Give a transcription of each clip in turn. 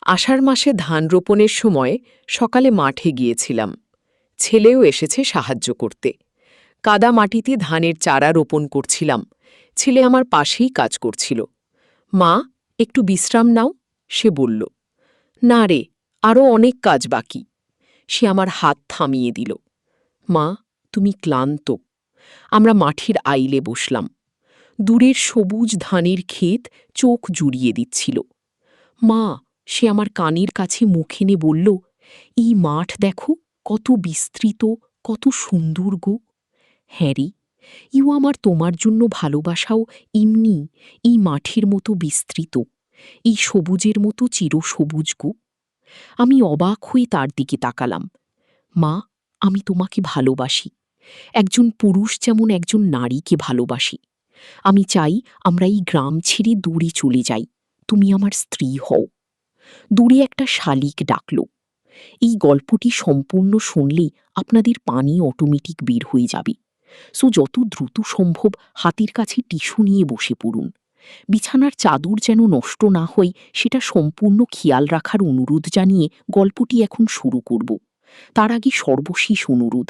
আষাঢ় মাসে ধান রোপণের সময় সকালে মাঠে গিয়েছিলাম। ছেলেও এসেছে সাহায্য করতে। কাদা মাটিতে ধানের চারা রোপণ করছিলাম। ছেলে আমার পাশেই কাজ করছিল। মা, একটু বিশ্রাম নাও, সে বলল। না রে, আরও অনেক কাজ বাকি। সে আমার হাত থামিয়ে দিল। মা, তুমি ক্লান্ত। আমরা মাঠের আইলে বসলাম। দূরের সবুজ ধানের ক্ষেত চোখ জুড়িয়ে দিচ্ছিল। মা, সে আমার কানের কাছে মুখ এনে বলল, এই মাঠ দেখো, কত বিস্তৃত, কত সুন্দর গো। হ্যাঁ রে, আমার তোমার জন্য ভালোবাসাও এমনি এই মাঠের মতো বিস্তৃত, এই সবুজের মতো চিরসবুজ গো। আমি অবাক হয়ে তার দিকে তাকালাম। মা, আমি তোমাকে ভালোবাসি, একজন পুরুষ যেমন একজন নারীকে ভালোবাসি। আমি চাই আমরা এই গ্রাম ছেড়ে দূরে চলে যাই, তুমি আমার স্ত্রী হও। দূরে একটা শালিক ডাকল। এই গল্পটি সম্পূর্ণ শুনলে আপনাদের পানি অটোমেটিক বের হয়ে যাবে। যত দ্রুত সম্ভব হাতের কাছে টিস্যু নিয়ে বসে পড়ুন। বিছানার চাদর যেন নষ্ট না হয় সেটা সম্পূর্ণ খেয়াল রাখার অনুরোধ জানিয়ে গল্পটি এখন শুরু করব। তার আগে সর্বশেষ অনুরোধ,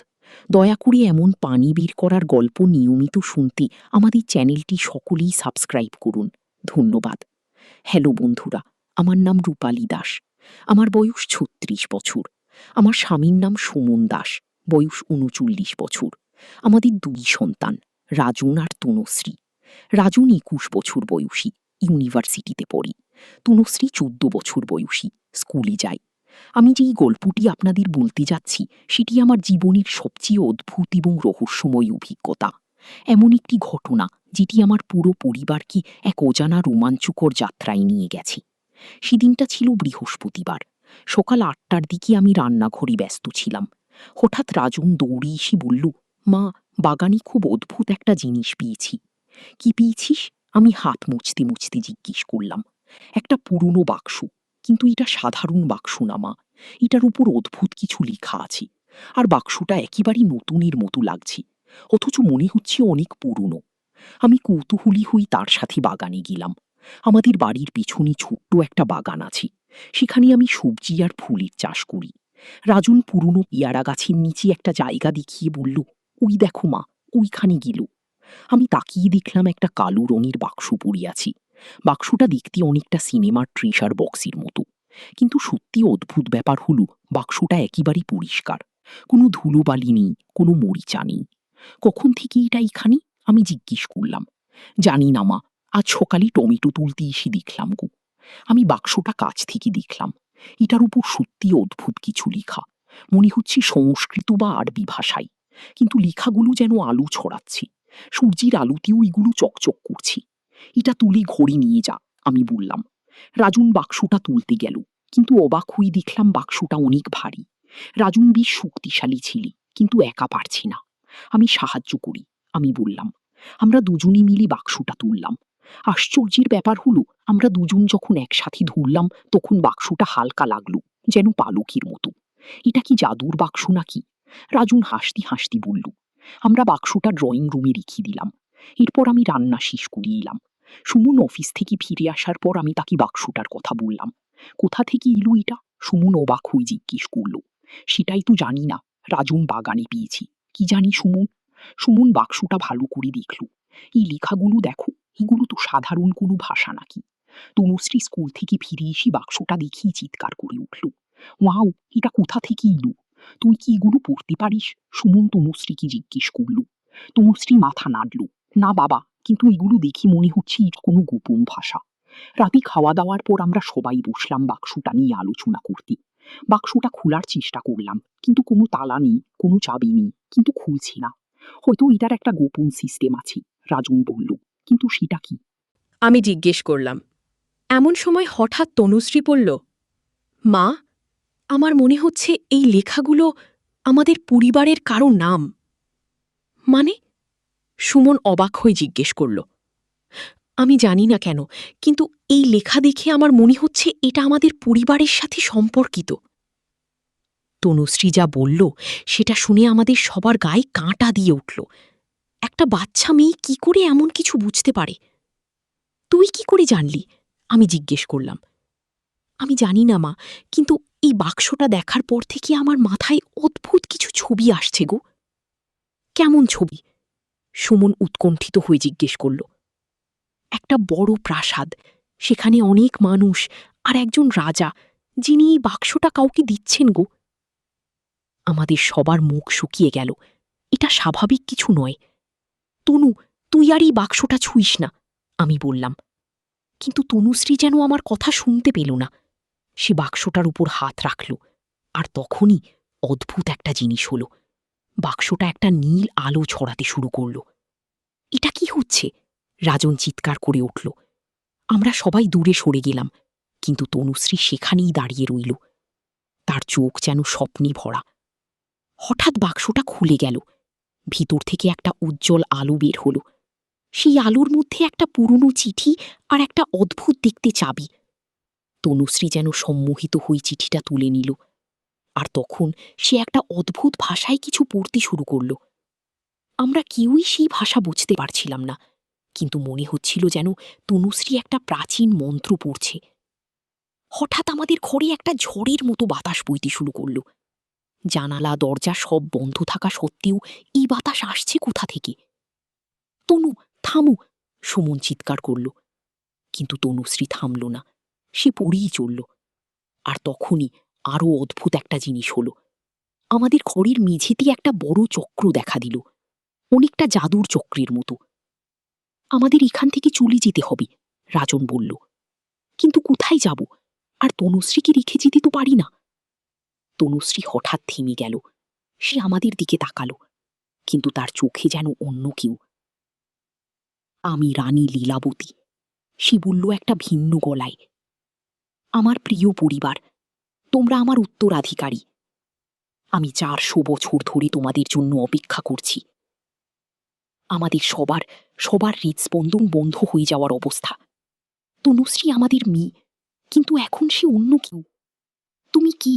দয়া করে এমন পানি বের করার গল্প নিয়মিত শুনতে আমাদের চ্যানেলটি সকলেই সাবস্ক্রাইব করুন। ধন্যবাদ। হ্যালো বন্ধুরা, আমার নাম রূপালী দাস। আমার বয়স ৩৬ বছর। আমার স্বামীর নাম সুমন দাস, বয়স ৩৯ বছর। আমাদের ২ সন্তান, রাজন আর তনুশ্রী। রাজন ২১ বছর বয়সী, ইউনিভার্সিটিতে পড়ে। তনুশ্রী ১৪ বছর বয়সী, স্কুলে যায়। আমি যেই গল্পটি আপনাদের বলতে যাচ্ছি সেটি আমার জীবনের সবচেয়ে অদ্ভুত এবং রহস্যময় অভিজ্ঞতা। এমন একটি ঘটনা যেটি আমার পুরো পরিবারকে এক অজানা রোমাঞ্চকর যাত্রায় নিয়ে গেছে। সেদিনটা ছিল বৃহস্পতিবার। সকাল ৮টার দিকে আমি রান্নাঘরে ব্যস্ত ছিলাম। হঠাৎ রাজন দৌড়ে এসে বলল, মা, বাগানে খুব অদ্ভুত একটা জিনিস পেয়েছি। কি পেয়েছিস? আমি হাত মুছতে মুছতে জিজ্ঞেস করলাম। একটা পুরনো বাক্স, কিন্তু এটা সাধারণ বাক্স না মা, এটার উপর অদ্ভুত কিছু লেখা আছে। আর বাক্সটা একেবারেই নতুনের মতো লাগছে, অথচ মনে হচ্ছে অনেক পুরনো। আমি কৌতূহলী হয়ে তার সাথে বাগানে গেলাম। আমাদের বাড়ির পিছনে ছোট্ট একটা বাগান আছে, সেখানে আমি সবজি আর ফুলের চাষ করি। রাজন পুরনো পেয়ারা গাছের নিচে একটা জায়গা দেখিয়ে বলল, ওই দেখো মা, ওইখানে গেল। আমি তাকিয়ে দেখলাম একটা কালো রঙের বাক্স পড়ে আছি। বাক্সটা দেখতে অনেকটা সিনেমার ট্রেজার বক্সের মতো, কিন্তু সত্যি অদ্ভুত ব্যাপার হলো বাক্সটা একেবারেই পরিষ্কার। কোনো ধুলোবালি নেই, কোনো মরিচা নেই। কখন থেকে এটা এখানে? আমি জিজ্ঞেস করলাম। জানি না মা, আজ সকালে টমেটো তুলতে এসে দেখলাম গো। আমি বাক্সটা কাছ থেকে দেখলাম। এটার উপর সত্যি অদ্ভুত কিছু লেখা, মনে হচ্ছে সংস্কৃত বা আরবি ভাষায়, কিন্তু লেখাগুলো যেন আলো ছড়াচ্ছে। সূর্যের আলোতেও এগুলো চকচক করছে। এটা তুলে ঘরে নিয়ে যা, আমি বললাম। রাজন বাক্সটা তুলতে গেল, কিন্তু অবাক হয়ে দেখলাম বাক্সটা অনেক ভারী। রাজন বেশ শক্তিশালী ছেলে, কিন্তু একা পারছি না। আমি সাহায্য করি, আমি বললাম। আমরা দুজনে মিলে বাক্সটা তুললাম। আশ্চর্যের ব্যাপার হলো, আমরা দুজন যখন একসাথে ধরলাম তখন বাক্সটা হালকা লাগলো, যেন পালকের মতো। এটা কি জাদুর বাক্স নাকি? রাজন হাসতে হাসতে বলল। আমরা বাক্সটা ড্রয়িং রুমে রেখে দিলাম। এরপর আমি রান্না শেষ করে এলাম। সুমন অফিস থেকে ফিরে আসার পর আমি তাকে বাক্সটার কথা বললাম। কোথা থেকে এলো এটা? সুমন অবাক হয়ে জিজ্ঞেস করলো। সেটাই তো জানি না, রাজন বাগানে পেয়েছি। কি জানি সুমন? সুমন বাক্সটা ভালো করে দেখল। এই লেখাগুলো দেখো, এগুলো তো সাধারণ কোনো ভাষা নাকি। তনুশ্রী স্কুল থেকে ফিরে এসে বাক্সটা দেখিয়ে চিৎকার করে উঠল। ওয়াও, এটা কোথা থেকে এলো? তুই কি এগুলো পড়তে পারিস? সুমন তনুশ্রীকে জিজ্ঞেস করল। তনুশ্রী মাথা নাড়ল। না বাবা, কিন্তু এগুলো দেখে মনে হচ্ছে এটা কোনো গোপন ভাষা। রাতে খাওয়া দাওয়ার পর আমরা সবাই বসলাম বাক্সটা নিয়ে আলোচনা করতে। বাক্সটা খোলার চেষ্টা করলাম, কিন্তু কোনো তালা নেই, কোনো চাবি নেই, কিন্তু খুলছে না। হয়তো এটার একটা গোপন সিস্টেম আছে, রাজন বলল। কিন্তু সেটা কি? আমি জিজ্ঞেস করলাম। এমন সময় হঠাৎ তনুশ্রী বলল, মা, আমার মনে হচ্ছে এই লেখাগুলো আমাদের পরিবারের কারো নাম। মানে? সুমন অবাক হয়ে জিজ্ঞেস করল। আমি জানি না কেন, কিন্তু এই লেখা দেখে আমার মনে হচ্ছে এটা আমাদের পরিবারের সাথে সম্পর্কিত। তনুশ্রী যা বলল সেটা শুনে আমাদের সবার গায়ে কাঁটা দিয়ে উঠল। একটা বাচ্চা মেয়ে কি করে এমন কিছু বুঝতে পারে? তুই কি করে জানলি? আমি জিজ্ঞেস করলাম। আমি জানি না মা, কিন্তু এই বাক্সটা দেখার পর থেকে আমার মাথায় অদ্ভুত কিছু ছবি আসছে গো। কেমন ছবি? সুমন উৎকণ্ঠিত হয়ে জিজ্ঞেস করল। একটা বড় প্রাসাদ, সেখানে অনেক মানুষ, আর একজন রাজা, যিনি এই বাক্সটা কাউকে দিচ্ছেন গো। আমাদের সবার মুখ শুকিয়ে গেল। এটা স্বাভাবিক কিছু নয়। তনু, তুই আর এই বাক্সটা ছুঁইস না, আমি বললাম। কিন্তু তনুশ্রী যেন আমার কথা শুনতে পেল না। সে বাক্সটার উপর হাত রাখল, আর তখনই অদ্ভুত একটা জিনিস হল। বাক্সটা একটা নীল আলো ছড়াতে শুরু করল। এটা কি হচ্ছে? রাজন চিৎকার করে উঠল। আমরা সবাই দূরে সরে গেলাম, কিন্তু তনুশ্রী সেখানেই দাঁড়িয়ে রইল। তার চোখ যেন স্বপ্নে ভরা। হঠাৎ বাক্সটা খুলে গেল। ভিতর থেকে একটা উজ্জ্বল আলো বের হল। সেই আলোর মধ্যে একটা পুরনো চিঠি আর একটা অদ্ভুত দেখতে চাবি। তনুশ্রী যেন সম্মোহিত হয়ে চিঠিটা তুলে নিল, আর তখন সে একটা অদ্ভুত ভাষায় কিছু পড়তে শুরু করল। আমরা কেউই সেই ভাষা বুঝতে পারছিলাম না, কিন্তু মনে হচ্ছিল যেন তনুশ্রী একটা প্রাচীন মন্ত্র পড়ছে। হঠাৎ আমাদের ঘরে একটা ঝড়ের মতো বাতাস বইতে শুরু করল। জানালা দরজা সব বন্ধ থাকা সত্ত্বেও এই বাতাস আসছে কোথা থেকে? তনু, থামু! সুমন চিৎকার করল, কিন্তু তনুশ্রী থামল না। সে পড়েই চলল। আর তখনই আরও অদ্ভুত একটা জিনিস হল। আমাদের ঘরের মেঝেতে একটা বড় চক্র দেখা দিল, অনেকটা জাদুর চক্রের মতো। আমাদের এখান থেকে চলে যেতে হবে, রাজন বলল। কিন্তু কোথায় যাব? আর তনুশ্রীকে রেখে যেতে তো পারি না। তনুশ্রী হঠাৎ থেমে গেল। সে আমাদের দিকে তাকালো, কিন্তু তার চোখে যেন অন্য কেউ। আমি রানী লীলাবতী, সে বলল একটা ভিন্ন গলায়। আমার প্রিয় পরিবার, তোমরা আমার উত্তরাধিকারী। আমি 400 বছর ধরে তোমাদের জন্য অপেক্ষা করছি। আমাদের সবার সবার হৃদস্পন্দন বন্ধ হয়ে যাওয়ার অবস্থা। তনুশ্রী আমাদের মেয়ে, কিন্তু এখন সে অন্য কেউ। তুমি কি?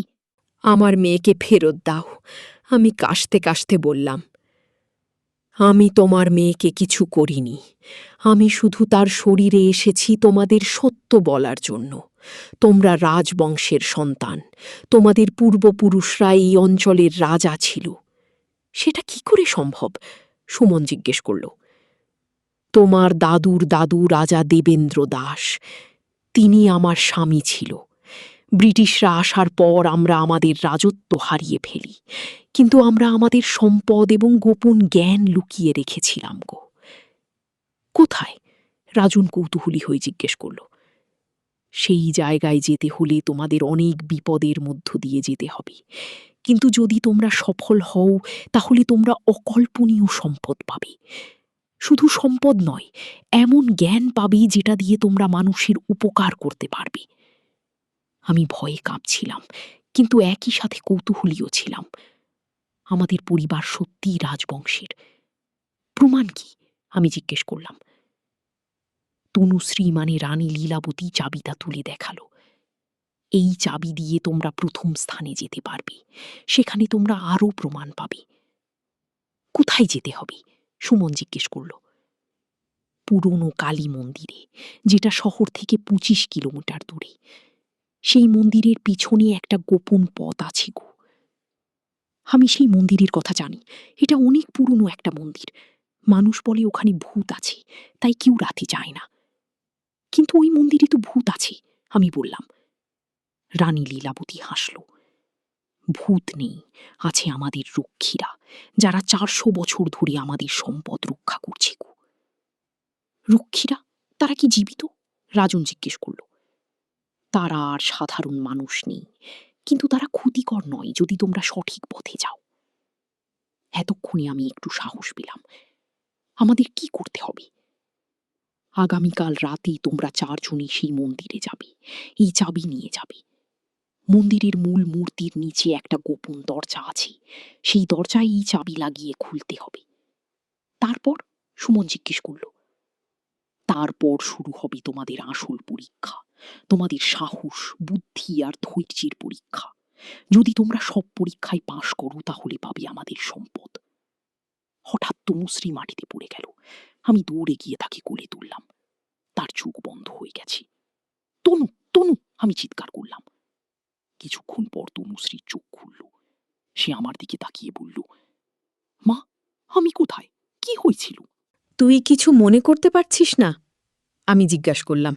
আমার মেয়েকে ফেরত দাও, আমি কাশতে কাশতে বললাম। আমি তোমার মেয়েকে কিছু করিনি। আমি শুধু তার শরীরে এসেছি তোমাদের সত্য বলার জন্য। তোমরা রাজবংশের সন্তান, তোমাদের পূর্বপুরুষরা এই অঞ্চলের রাজা ছিল। সেটা কি করে সম্ভব? সুমন জিজ্ঞেস করল। তোমার দাদুর দাদু রাজা দেবেন্দ্র দাস, তিনি আমার স্বামী ছিল। ব্রিটিশরা আসার পর আমরা আমাদের রাজত্ব হারিয়ে ফেলি, কিন্তু আমরা আমাদের সম্পদ এবং গোপন জ্ঞান লুকিয়ে রেখেছিলাম গো। কোথায়? রাজন কৌতূহলী হয়ে জিজ্ঞেস করল। সেই জায়গায় যেতে হলে তোমাদের অনেক বিপদের মধ্য দিয়ে যেতে হবে, কিন্তু যদি তোমরা সফল হও তাহলে তোমরা অকল্পনীয় সম্পদ পাবে। শুধু সম্পদ নয়, এমন জ্ঞান পাবে যেটা দিয়ে তোমরা মানুষের উপকার করতে পারবে। আমি ভয়ে কাঁপছিলাম, কিন্তু একই সাথে কৌতূহলীও ছিলাম। আমাদের পরিবার সত্যিই রাজবংশের। প্রমাণ কি? আমি জিজ্ঞেস করলাম। তনুশ্রী মানে রানী লীলাবতী চাবিটা তুলে দেখালো। এই চাবি দিয়ে তোমরা প্রথম স্থানে যেতে পারবে। সেখানে তোমরা আরও প্রমাণ পাবে। কোথায় যেতে হবে? সুমন জিজ্ঞেস করল। পুরনো কালী মন্দিরে, যেটা শহর থেকে 25 কিলোমিটার দূরে। সেই মন্দিরের পিছনে একটা গোপন পথ আছে গো। আমি সেই মন্দিরের কথা জানি। এটা অনেক পুরনো একটা মন্দির। মানুষ বলে ওখানে ভূত আছে, তাই কেউ রাতে যায় না। কিন্তু ওই মন্দিরে তো ভূত আছে, আমি বললাম। রানী লীলাবতী হাসল। ভূত নেই, আছে আমাদের রক্ষীরা, যারা 400 বছর ধরে আমাদের সম্পদ রক্ষা করছে গো। রক্ষীরা? তারা কি জীবিত? রাজন জিজ্ঞেস করল। তারা আর সাধারণ মানুষ নেই, কিন্তু তারা ক্ষতিকর নয় যদি তোমরা সঠিক পথে যাও। এতক্ষণে আমি একটু সাহস পেলাম। আমাদের কি করতে হবে? আগামীকাল রাতেই তোমরা 4 জনই সেই মন্দিরে যাবে। এই চাবি নিয়ে যাবে। মন্দিরের মূল মূর্তির নিচে একটা গোপন দরজা আছে। সেই দরজায় এই চাবি লাগিয়ে খুলতে হবে। তারপর? সুমন জিজ্ঞেস করল। তারপর শুরু হবে তোমাদের আসল পরীক্ষা, তোমাদের সাহস, বুদ্ধি আর ধৈর্যের পরীক্ষা। যদি তোমরা সব পরীক্ষায় পাশ করো তাহলে পাবে আমাদের সম্পদ। হঠাৎ তনুশ্রী মাটিতে পড়ে গেল। আমি দৌড়ে গিয়ে তাকে কোলে তুললাম। তার চোখ বন্ধ হয়ে গেছে। তনু, তনু, আমি চিৎকার করলাম। কিছুক্ষণ পর তনুশ্রীর চোখ খুলল। সে আমার দিকে তাকিয়ে বলল, মা, আমি কোথায়? কি হয়েছিল? তুই কিছু মনে করতে পারছিস না? আমি জিজ্ঞাসা করলাম।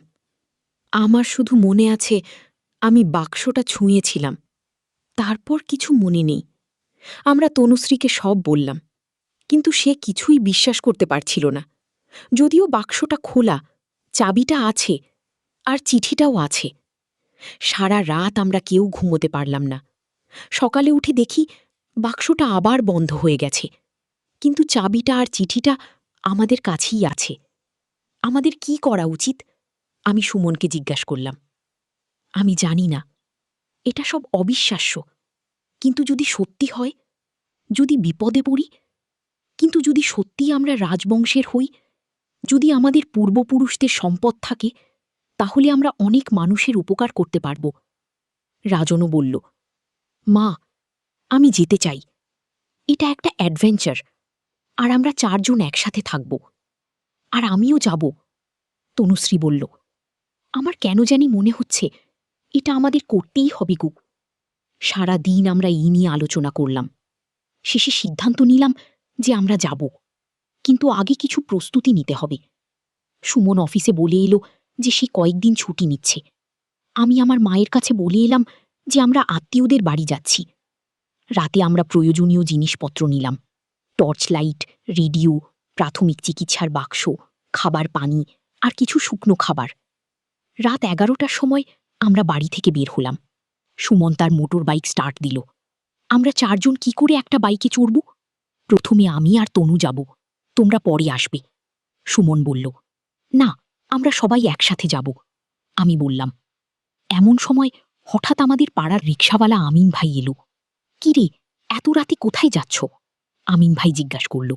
আমার শুধু মনে আছে আমি বাক্সটা ছুঁয়েছিলাম, তারপর কিছু মনে নেই। আমরা তনুশ্রীকে সব বললাম, কিন্তু সে কিছুই বিশ্বাস করতে পারছিল না। যদিও বাক্সটা খোলা, চাবিটা আছে, আর চিঠিটাও আছে। সারা রাত আমরা কেউ ঘুমোতে পারলাম না। সকালে উঠে দেখি বাক্সটা আবার বন্ধ হয়ে গেছে, কিন্তু চাবিটা আর চিঠিটা আমাদের কাছেই আছে। আমাদের কি করা উচিত? আমি সুমনকে জিজ্ঞাসা করলাম। আমি জানি না, এটা সব অবিশ্বাস্য, কিন্তু যদি সত্যি হয়, যদি বিপদে পড়ি, কিন্তু যদি সত্যি আমরা রাজবংশের হই, যদি আমাদের পূর্বপুরুষদের সম্পদ থাকে, তাহলে আমরা অনেক মানুষের উপকার করতে পারব। রাজনও বলল, মা, আমি যেতে চাই। এটা একটা অ্যাডভেঞ্চার, আর আমরা 4 জন একসাথে থাকব। আর আমিও যাব। তনুশ্রী বলল, আমার কেন জানি মনে হচ্ছে এটা আমাদের করতেই হবে গো। সারা দিন আমরা এই নিয়ে আলোচনা করলাম। শেষে সিদ্ধান্ত নিলাম যে আমরা যাব, কিন্তু আগে কিছু প্রস্তুতি নিতে হবে। সুমন অফিসে বলে এলো যে সে কয়েকদিন ছুটি নিচ্ছে। আমি আমার মায়ের কাছে বলে এলাম যে আমরা আত্মীয়দের বাড়ি যাচ্ছি। রাতে আমরা প্রয়োজনীয় জিনিসপত্র নিলাম, টর্চ লাইট, রেডিও, প্রাথমিক চিকিৎসার বাক্স, খাবার পানি, আর কিছু শুকনো খাবার। রাত 11টার সময় আমরা বাড়ি থেকে বের হলাম। সুমন তার মোটর বাইক স্টার্ট দিল। আমরা 4 জন কি করে একটা বাইকে চড়ব? প্রথমে আমি আর তনু যাব, তোমরা পরে আসবে। সুমন বলল, না, আমরা সবাই একসাথে যাব। আমি বললাম। এমন সময় হঠাৎ আমাদের পাড়ার রিকশাওয়ালা আমিন ভাই এলো। কি রে, এত রাতে কোথায় যাচ্ছ? আমিন ভাই জিজ্ঞাসা করল।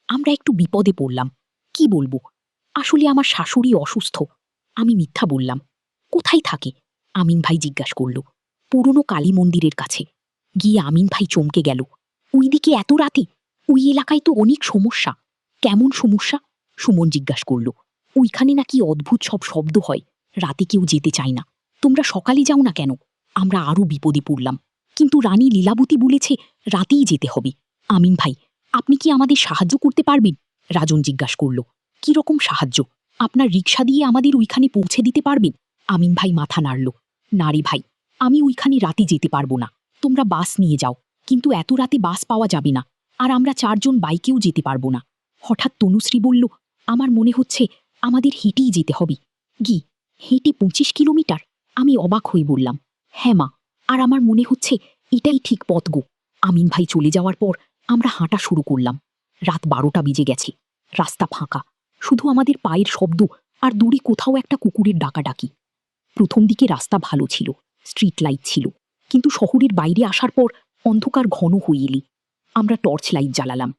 আমরা একটু বিপদে পড়লাম। কি বলবো? আসলে আমার শাশুড়ি অসুস্থ। আমি মিথ্যা বললাম। কোথায় থাকে? আমিন ভাই জিজ্ঞাসা করল। পুরনো কালী মন্দিরের কাছে। গিয়ে আমিন ভাই চমকে গেল। ওইদিকে এত রাতে? ওই এলাকায় তো অনেক সমস্যা। কেমন সমস্যা? সুমন জিজ্ঞাসা করল। ওইখানে নাকি অদ্ভুত সব শব্দ হয়, রাতে কেউ যেতে চায় না। তোমরা সকালে যাও না কেন? আমরা আরও বিপদে পড়লাম। কিন্তু রানী লীলাবতী বলেছে রাতেই যেতে হবে। আমিন ভাই, আপনি কি আমাদের সাহায্য করতে পারবেন? রাজন জিজ্ঞাসা করল। কি রকম সাহায্য? আপনার রিকশা দিয়ে আমাদের ওইখানে পৌঁছে দিতে পারবেন? আমিন ভাই মাথা নাড়ল। না রে ভাই, আমি ওইখানে রাতে যেতে পারবো না। তোমরা বাস নিয়ে যাও, কিন্তু এত রাতে বাস পাওয়া যাবে না, আর আমরা 4 জন বাইকেও যেতে পারবো না। হঠাৎ তনুশ্রী বলল, আমার মনে হচ্ছে আমাদের হেঁটেই যেতে হবে। গি, হেঁটে 25 কিলোমিটার? আমি অবাক হয়ে বললাম, হ্যাঁ মা, আর আমার মনে হচ্ছে এটাই ঠিক পথ গো। আমিন ভাই চলে যাওয়ার পর আমরা হাঁটা শুরু করলাম। রাত 12টা বেজে গেছে। রাস্তা ফাঁকা, শুধু আমাদের পায়ের শব্দ আর দূরে কোথাও একটা কুকুরের ডাকাডাকি। প্রথম দিকে রাস্তা ভালো ছিল, স্ট্রিট লাইট ছিল, কিন্তু শহরের বাইরে আসার পর অন্ধকার ঘন হয়ে এলি। আমরা টর্চ লাইট জ্বালালাম।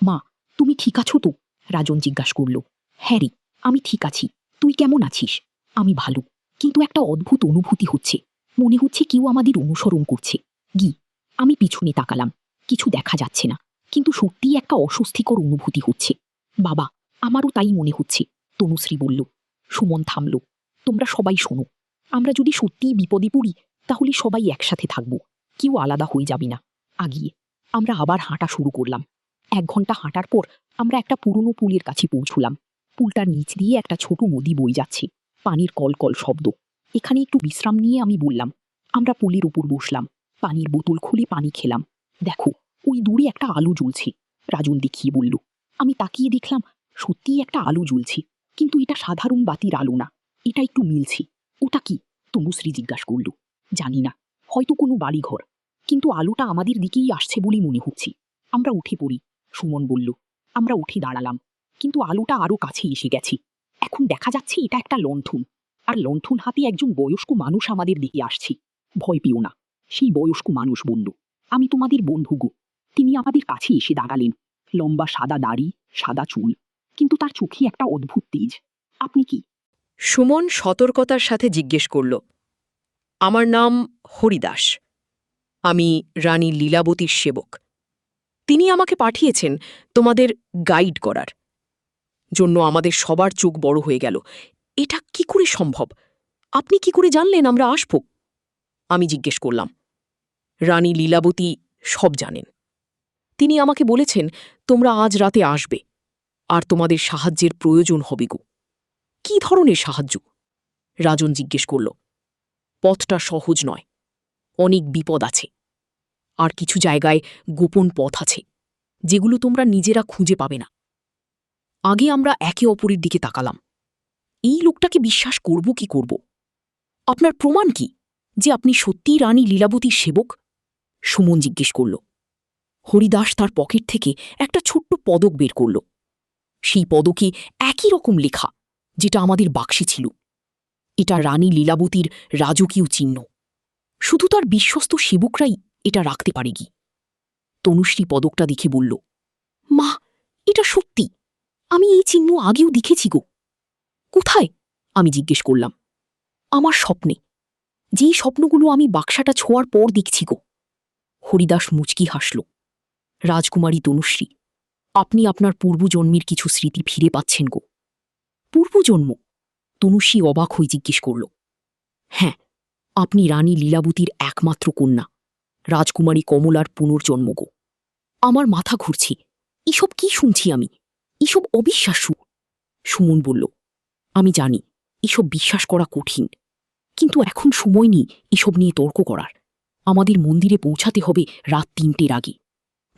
মা, তুমি ঠিক আছো তো? রাজন জিজ্ঞাসা করল। হ্যাঁ রে, আমি ঠিক আছি। তুই কেমন আছিস? আমি ভালো, কিন্তু একটা অদ্ভুত অনুভূতি হচ্ছে। মনে হচ্ছে কেউ আমাদের অনুসরণ করছে। গি, আমি পিছনে তাকালাম। কিছু দেখা যাচ্ছে না, কিন্তু সত্যিই একটা অস্বস্তিকর অনুভূতি হচ্ছে। বাবা, আমারও তাই মনে হচ্ছে, তনুশ্রী বলল। সুমন থামল। তোমরা সবাই শোনো, আমরা যদি সত্যিই বিপদে পড়ি, তাহলে সবাই একসাথে থাকব, কেউ আলাদা হয়ে যাবে না। আগিয়ে আমরা আবার হাঁটা শুরু করলাম। 1 ঘন্টা হাঁটার পর আমরা একটা পুরনো পুলের কাছে পৌঁছলাম। পুলটার নিচ দিয়ে একটা ছোট নদী বয়ে যাচ্ছে, পানির কলকল শব্দ। এখানে একটু বিশ্রাম নিয়ে আমি বললাম। আমরা পুলের উপর বসলাম, পানির বোতল খুলে পানি খেলাম। দেখো, ওই দূরে একটা আলো জ্বলছে, রাজন দেখিয়ে বলল। আমি তাকিয়ে দেখলাম, সত্যিই একটা আলো জ্বলছে, কিন্তু এটা সাধারণ বাতির আলো না, এটা একটু মিলছে। ওটা কি? তনুশ্রী জিজ্ঞাসা করল। জানি না, হয়তো কোনো বাড়িঘর, কিন্তু আলোটা আমাদের দিকেই আসছে বলে মনে হচ্ছে। আমরা উঠে পড়ি, সুমন বলল। আমরা উঠে দাঁড়ালাম, কিন্তু আলোটা আরো কাছে এসে গেছে। এখন দেখা যাচ্ছে এটা একটা লণ্ঠন, আর লণ্ঠন হাতে একজন বয়স্ক মানুষ আমাদের দিকে আসছে। ভয় পেও না, সেই বয়স্ক মানুষ বলল। আমি তোমাদের বন্ধু গো। তিনি আমাদের কাছে এসে দাঁড়ালেন। লম্বা সাদা দাড়ি, সাদা চুল, কিন্তু তার চোখে একটা অদ্ভুত তেজ। আপনি কি? সুমন সতর্কতার সাথে জিজ্ঞেস করল। আমার নাম হরিদাস। আমি রানী লীলাবতীর সেবক। তিনি আমাকে পাঠিয়েছেন তোমাদের গাইড করার জন্য। আমাদের সবার চোখ বড় হয়ে গেল। এটা কি করে সম্ভব? আপনি কি করে জানলেন আমরা আসব? আমি জিজ্ঞেস করলাম। রানী লীলাবতী সব জানেন। তিনি আমাকে বলেছেন তোমরা আজ রাতে আসবে, আর তোমাদের সাহায্যের প্রয়োজন হবে গো। কি ধরনের সাহায্য? রাজন জিজ্ঞেস করল। পথটা সহজ নয়, অনেক বিপদ আছে, আর কিছু জায়গায় গোপন পথ আছে যেগুলো তোমরা নিজেরা খুঁজে পাবে না। আগে আমরা একে অপরের দিকে তাকালাম। এই লোকটাকে বিশ্বাস করব কি করব? আপনার প্রমাণ কি যে আপনি সত্যিই রানী লীলাবতীর সেবক? সুমন জিজ্ঞেস করল। হরিদাস তার পকেট থেকে একটা ছোট্ট পদক বের করল। সেই পদকে একই রকম লেখা যেটা আমাদের বাক্সে ছিল। এটা রানী লীলাবতীর রাজকীয় চিহ্ন। শুধু তার বিশ্বস্ত সেবকরাই এটা রাখতে পারে কি। তনুশ্রী পদকটা দেখে বলল, মা, এটা সত্যি। আমি এই চিহ্ন আগেও দেখেছি গো। কোথায়? আমি জিজ্ঞেস করলাম। আমার স্বপ্নে, যেই স্বপ্নগুলো আমি বাক্সাটা ছোঁয়ার পর দেখছি গো। হরিদাস মুচকি হাসল। রাজকুমারী তনুশ্রী, আপনি আপনার পূর্বজন্মের কিছু স্মৃতি ফিরে পাচ্ছেন গো। পূর্বজন্ম? তনুশ্রী অবাক হয়ে জিজ্ঞেস করল। হ্যাঁ, আপনি রানী লীলাবতীর একমাত্র কন্যা, রাজকুমারী কমলার পুনর্জন্ম গো। আমার মাথা ঘুরছে। এসব কি শুনছি আমি? এসব অবিশ্বাস্য। সুমন বলল, আমি জানি এসব বিশ্বাস করা কঠিন, কিন্তু এখন সময় নেই এসব নিয়ে তর্ক করার। আমাদের মন্দিরে পৌঁছাতে হবে রাত 3টের আগে,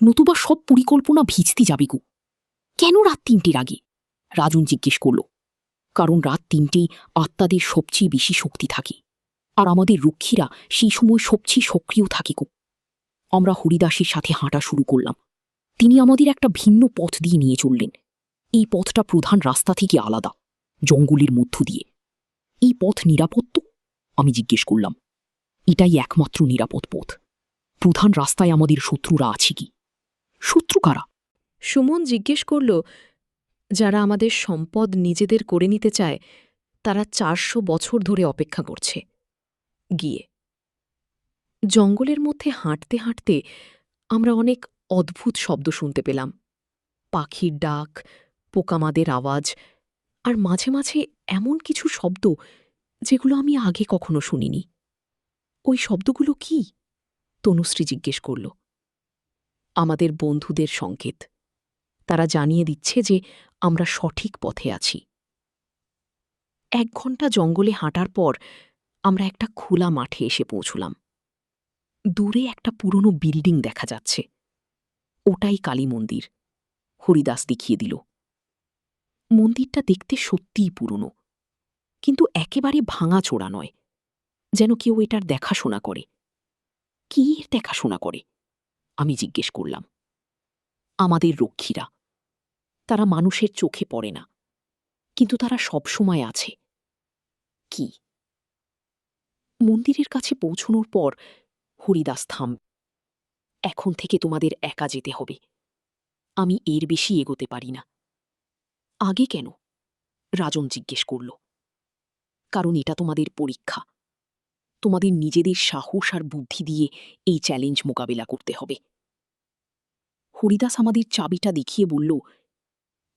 নতুবা সব পরিকল্পনা ভিজতে যাবে গো। কেন রাত 3টের আগে? রাজন জিজ্ঞেস করল। কারণ রাত 3টেই আত্মাদের সবচেয়ে বেশি শক্তি থাকে, আর আমাদের রক্ষীরা সেই সময় সবচেয়ে সক্রিয় থাকে গো। আমরা হরিদাসের সাথে হাঁটা শুরু করলাম। তিনি আমাদের একটা ভিন্ন পথ দিয়ে নিয়ে চললেন। এই পথটা প্রধান রাস্তা থেকে আলাদা, জঙ্গলের মধ্য দিয়ে। এই পথ নিরাপদ তো? আমি জিজ্ঞেস করলাম। এটাই একমাত্র নিরাপদ পথ। প্রধান রাস্তায় আমাদের শত্রুরা আছে কি? শত্রু কারা? সুমন জিজ্ঞেস করল, যারা আমাদের সম্পদ নিজেদের করে নিতে চায় তারা 400 বছর ধরে অপেক্ষা করছে। গিয়ে জঙ্গলের মধ্যে হাঁটতে হাঁটতে আমরা অনেক অদ্ভুত শব্দ শুনতে পেলাম। পাখির ডাক, পোকামাদের আওয়াজ, আর মাঝে মাঝে এমন কিছু শব্দ যেগুলো আমি আগে কখনো শুনিনি। ওই শব্দগুলো কি? তনুশ্রী জিজ্ঞেস করল। আমাদের বন্ধুদের সংকেত। তারা জানিয়ে দিচ্ছে যে আমরা সঠিক পথে আছি। 1 ঘন্টা জঙ্গলে হাঁটার পর আমরা একটা খোলা মাঠে এসে পৌঁছলাম। দূরে একটা পুরনো বিল্ডিং দেখা যাচ্ছে। ওটাই কালী মন্দির। হরিদাস দেখিয়ে দিল। মন্দিরটা দেখতে সত্যিই পুরনো, কিন্তু একেবারে ভাঙাচোরা নয়, যেন কেউ এটার দেখাশোনা করে। কি এর দেখাশোনা করে? আমি জিজ্ঞেস করলাম। আমাদের রক্ষীরা। তারা মানুষের চোখে পড়ে না, কিন্তু তারা সবসময় আছে। কি? মন্দিরের কাছে পৌঁছনোর পর হরিদাস থাম। এখন থেকে তোমাদের একা যেতে হবে। আমি এর বেশি এগোতে পারি না। আগে কেন? রাজন জিজ্ঞেস করল। কারণ এটা তোমাদের পরীক্ষা। তোমাদের নিজেদের সাহস আর বুদ্ধি দিয়ে এই চ্যালেঞ্জ মোকাবেলা করতে হবে। হরিদাস আমাদের চাবিটা দেখিয়ে বলল,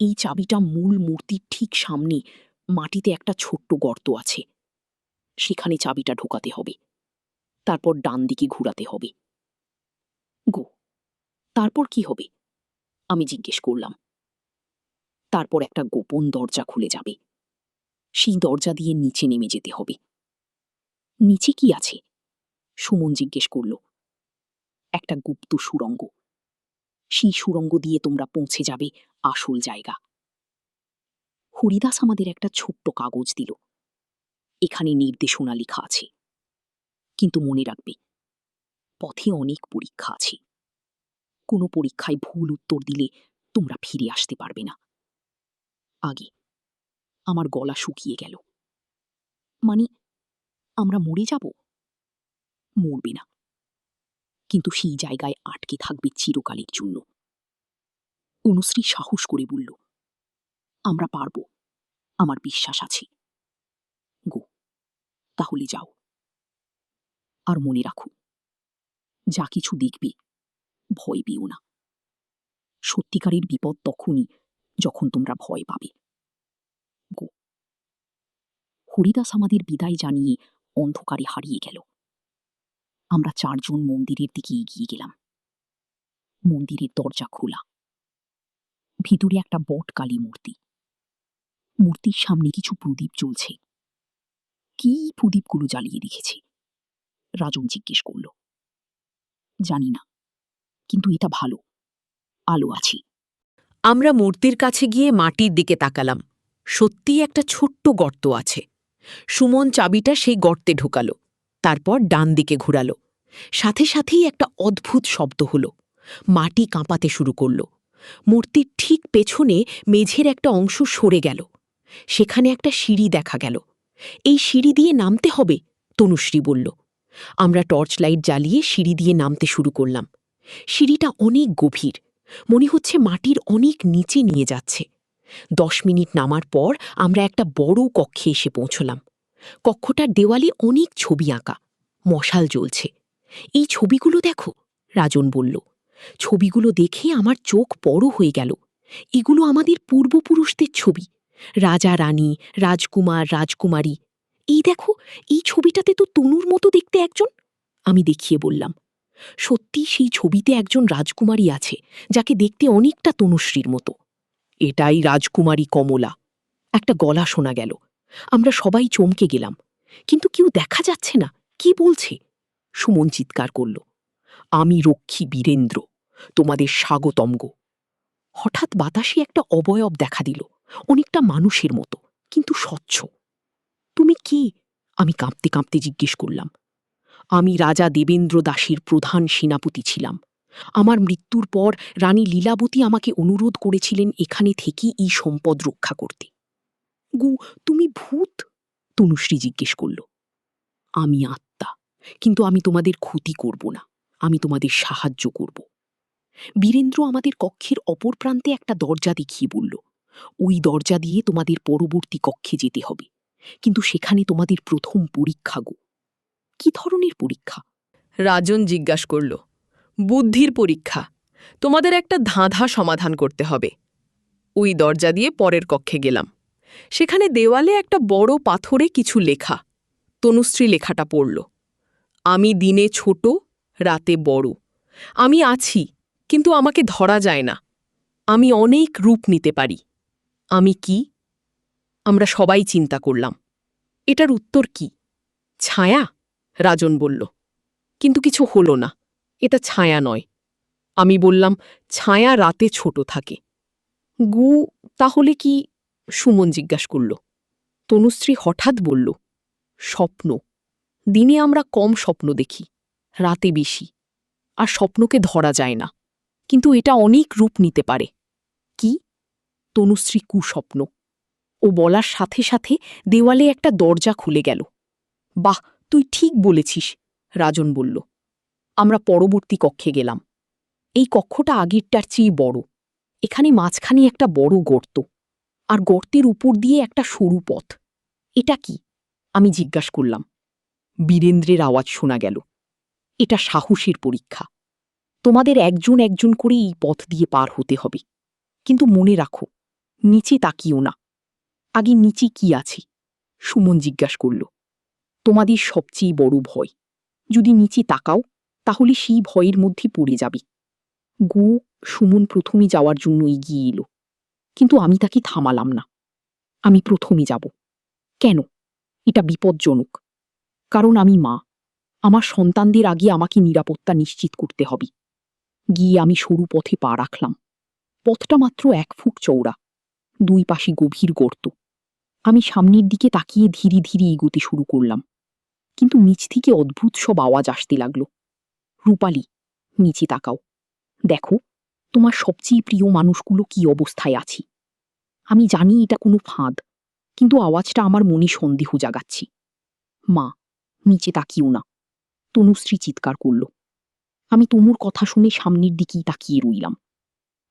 এই চাবিটা মূল মূর্তির ঠিক সামনে মাটিতে একটা ছোট্ট গর্ত আছে। সেখানে চাবিটা ঢোকাতে হবে। তারপর ডান দিকে ঘুরাতে হবে। গো। তারপর কি হবে? আমি জিজ্ঞেস করলাম। তারপর একটা গোপন দরজা খুলে যাবে। সেই দরজা দিয়ে নিচে নেমে যেতে হবে। নিচে কি আছে? সুমন জিজ্ঞেস করল। একটা গুপ্ত সুড়ঙ্গ। সেই সুড়ঙ্গ দিয়ে তোমরা পৌঁছে যাবে আসল জায়গা। হরিদাস আমাদের একটা ছোট্ট কাগজ দিল। এখানে নির্দেশনা লেখা আছে। কিন্তু মনে রাখবে, পথে অনেক পরীক্ষা আছে। কোনো পরীক্ষায় ভুল উত্তর দিলে তোমরা ফিরে আসতে পারবে না। আগে আমার গলা শুকিয়ে গেল। মানে, আমরা মরে যাব? মরবে না, কিন্তু সেই জায়গায় আটকে থাকবে চিরকালের জন্য। অনুশ্রী সাহস করে বলল, আমরা পারব, আমার বিশ্বাস আছে। গো, তাহলে যাও। আর মনে রাখো, যা কিছু দেখবে ভয় পেও না। সত্যিকারের বিপদ তখনই যখন তোমরা ভয় পাবে। গো। হরিদাস আমাদের বিদায় জানিয়ে অন্ধকারে হারিয়ে গেল। আমরা 4 জন মন্দিরের দিকে এগিয়ে গেলাম। মন্দিরের দরজা খোলা। ভিতরে একটা বট কালী মূর্তি। মূর্তির সামনে কিছু প্রদীপ জ্বলছে। কি প্রদীপগুলো জ্বালিয়ে রেখেছে? রাজন জিজ্ঞেস করল। জানি না, কিন্তু এটা ভালো, আলো আছে। আমরা মূর্তির কাছে গিয়ে মাটির দিকে তাকালাম। সত্যিই একটা ছোট্ট গর্ত আছে। সুমন চাবিটা সেই গর্তে ঢোকাল, তারপর ডান দিকে ঘুরাল। সাথে সাথেই একটা অদ্ভুত শব্দ হল। মাটি কাঁপাতে শুরু করল। মূর্তির ঠিক পেছনে মেঝের একটা অংশ সরে গেল। সেখানে একটা সিঁড়ি দেখা গেল। এই সিঁড়ি দিয়ে নামতে হবে, তনুশ্রী বলল। আমরা টর্চ লাইট জ্বালিয়ে সিঁড়ি দিয়ে নামতে শুরু করলাম। সিঁড়িটা অনেক গভীর, মনে হচ্ছে মাটির অনেক নিচে নিয়ে যাচ্ছে। 10 মিনিট নামার পর আমরা একটা বড় কক্ষে এসে পৌঁছলাম। কক্ষটার দেওয়ালে অনেক ছবি আঁকা, মশাল জ্বলছে। এই ছবিগুলো দেখো, রাজন বলল। ছবিগুলো দেখে আমার চোখ বড় হয়ে গেল। এগুলো আমাদের পূর্বপুরুষদের ছবি, রাজা রানী, রাজকুমার রাজকুমারী। এই দেখো, এই ছবিটাতে তো তনুর মতো দেখতে একজন। আমি দেখিয়ে বললাম। সত্যি সেই ছবিতে একজন রাজকুমারী আছে, যাকে দেখতে অনেকটা তনুশ্রীর মতো। এটাই রাজকুমারী কমলা, একটা গলা শোনা গেল। আমরা সবাই চমকে গেলাম। কিন্তু কেউ দেখা যাচ্ছে না। কি বলছে? সুমন চিৎকার করল। আমি রক্ষী বীরেন্দ্র, তোমাদের স্বাগতম গো। হঠাৎ বাতাসে একটা অবয়ব দেখা দিল, অনেকটা মানুষের মতো, কিন্তু স্বচ্ছ। তুমি কি? আমি কাঁপতে কাঁপতে জিজ্ঞেস করলাম। আমি রাজা দেবেন্দ্র দাসের প্রধান সেনাপতি ছিলাম। আমার মৃত্যুর পর রানী লীলাবতী আমাকে অনুরোধ করেছিলেন এখানে থেকে এই সম্পদ রক্ষা করতে। গু, তুমি ভূত? তনুশ্রী জিজ্ঞেস করল। আমি আত্মা, কিন্তু আমি তোমাদের ক্ষতি করব না, আমি তোমাদের সাহায্য করব। বীরেন্দ্র আমাদের কক্ষের অপর প্রান্তে একটা দরজা দেখিয়ে বলল, ওই দরজা দিয়ে তোমাদের পরবর্তী কক্ষে যেতে হবে, কিন্তু সেখানে তোমাদের প্রথম পরীক্ষা গো। কি ধরনের পরীক্ষা? রাজন জিজ্ঞাসা করল। বুদ্ধির পরীক্ষা। তোমাদের একটা ধাঁধা সমাধান করতে হবে। ওই দরজা দিয়ে পরের কক্ষে গেলাম। সেখানে দেওয়ালে একটা বড় পাথরে কিছু লেখা। তনুশ্রী লেখাটা পড়ল। আমি দিনে ছোট, রাতে বড়। আমি আছি, কিন্তু আমাকে ধরা যায় না। আমি অনেক রূপ নিতে পারি। আমি কি? আমরা সবাই চিন্তা করলাম। এটার উত্তর কি? ছায়া, রাজন বলল। কিন্তু কিছু হলো না। এটা ছায়া নয়। আমি বললাম, ছায়া রাতে ছোট থাকে। গু, তাহলে কি? সুমন জিজ্ঞাসা করল। তনুশ্রী হঠাৎ বলল, স্বপ্ন। দিনে আমরা কম স্বপ্ন দেখি, রাতে বেশি। আর স্বপ্নকে ধরা যায় না, কিন্তু এটা অনেক রূপ নিতে পারে। কি? তনুশ্রী কুস্বপ্ন। ও বলার সাথে সাথে দেওয়ালে একটা দরজা খুলে গেল। বাহ, তুই ঠিক বলেছিস, রাজন বলল। আমরা পরবর্তী কক্ষে গেলাম। এই কক্ষটা আগেরটার চেয়ে বড়। এখানে মাঝখানে একটা বড় গর্ত, আর গর্তের উপর দিয়ে একটা সরু পথ। এটা কি? আমি জিজ্ঞাসা করলাম। বীরেন্দ্রের আওয়াজ শোনা গেল। এটা সাহসের পরীক্ষা। তোমাদের একজন একজন করে এই পথ দিয়ে পার হতে হবে, কিন্তু মনে রাখো, নিচে তাকিও না। আগে নিচে কি আছে? সুমন জিজ্ঞাসা করল। তোমাদের সবচেয়ে বড় ভয়। যদি নিচে তাকাও, তাহলে সেই ভয়ের মধ্যে পড়ে যাবে। গু, সুমন প্রথমে যাওয়ার জন্য এগিয়ে এলো, কিন্তু আমি তাকে থামালাম না। আমি প্রথমে যাব। কেন? এটা বিপজ্জনক। কারণ আমি মা। আমার সন্তানদের আগে আমাকে নিরাপত্তা নিশ্চিত করতে হবে। গিয়ে আমি সরু পথে পা রাখলাম। পথটা মাত্র 1 ফুট চওড়া, 2 পাশে গভীর গর্ত। আমি সামনের দিকে তাকিয়ে ধীরে ধীরে এগোতে শুরু করলাম, কিন্তু নিচ থেকে অদ্ভুত সব আওয়াজ আসতে লাগলো। রূপালী, নিচে তাকাও। দেখো, তোমার সবচেয়ে প্রিয় মানুষগুলো কি অবস্থায় আছে। আমি জানি এটা কোনো ফাঁদ, কিন্তু আওয়াজটা আমার মনে সন্দেহ জাগাচ্ছে। মা, নিচে তাকিও না, তনুশ্রী চিৎকার করল। আমি তনুর কথা শুনে সামনের দিকেই তাকিয়ে রইলাম।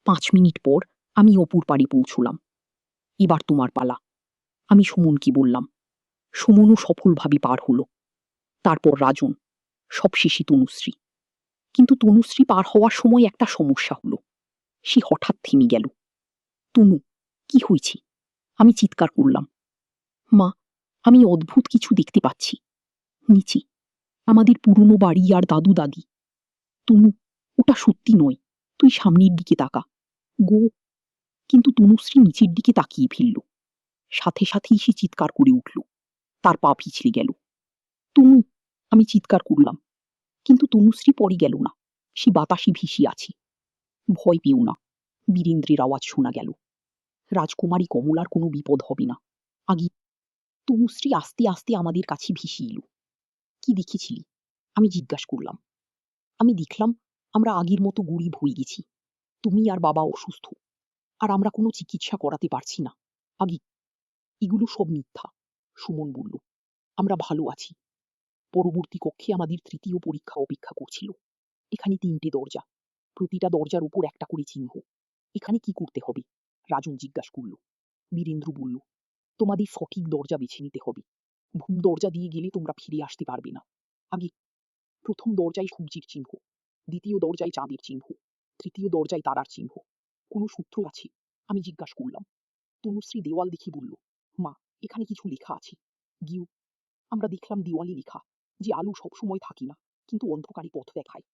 5 মিনিট পর আমি অপুর পাড়ে পৌঁছলাম। এবার তোমার পালা, আমি সুমনকে বললাম। সুমনও সফলভাবে পার হলো। তারপর রাজন, সবশেষে তনুশ্রী। কিন্তু তনুশ্রী পার হওয়ার সময় একটা সমস্যা হলো। সে হঠাৎ থেমে গেল। তনু, কি হয়েছে? আমি চিৎকার করলাম। মা, আমি অদ্ভুত কিছু দেখতে পাচ্ছি। নিচে আমাদের পুরনো বাড়ি আর দাদু দাদি। তনু, ওটা সত্যি নয়, তুই সামনের দিকে তাকা। গো। কিন্তু তনুশ্রী নিচের দিকে তাকিয়ে ফেলল। সাথে সাথেই সে চিৎকার করে উঠল। তার পা পিছলে গেল। তনু, আমি চিৎকার করলাম, কিন্তু তনুশ্রী পড়ে গেল না। সে বাতাসে ভেসে আছে। ভয় পেও না, বীরেন্দ্রের আওয়াজ শোনা গেল। রাজকুমারী কমলার কোনো বিপদ হবে না। আগে তনুশ্রী আস্তে আস্তে আমাদের কাছে ভেসে এলো। কি দেখেছিলি? আমি জিজ্ঞাসা করলাম। আমি দেখলাম আমরা আগের মতো গরিব হয়ে গেছি। তুমি আর বাবা অসুস্থ, আর আমরা কোনো চিকিৎসা করাতে পারছি না। আগে এগুলো সব মিথ্যা, সুমন বলল। আমরা ভালো আছি। পরবর্তী কক্ষে আমাদের তৃতীয় পরীক্ষা অপেক্ষা করছিল। এখানে 3টে দরজা, প্রতিটা দরজার উপর একটা করে চিহ্ন। এখানে কি করতে হবে? রাজন জিজ্ঞাসা করল। বীরেন্দ্র বলল, তোমাদের সঠিক দরজা বেছে নিতে হবে। ভুল দরজা দিয়ে গেলে তোমরা ফিরে আসতে পারবে না। আগে প্রথম দরজায় সূর্যের চিহ্ন, দ্বিতীয় দরজায় চাঁদের চিহ্ন, তৃতীয় দরজায় তারার চিহ্ন। কোনো সূত্র আছে? আমি জিজ্ঞাসা করলাম। তনুশ্রী দেওয়াল দেখে বলল, মা, এখানে কিছু লেখা আছে। গিউ। আমরা দেখলাম দেওয়ালে লেখা যে আলো সবসময় থাকে না, কিন্তু অন্ধকারে পথ দেখায়।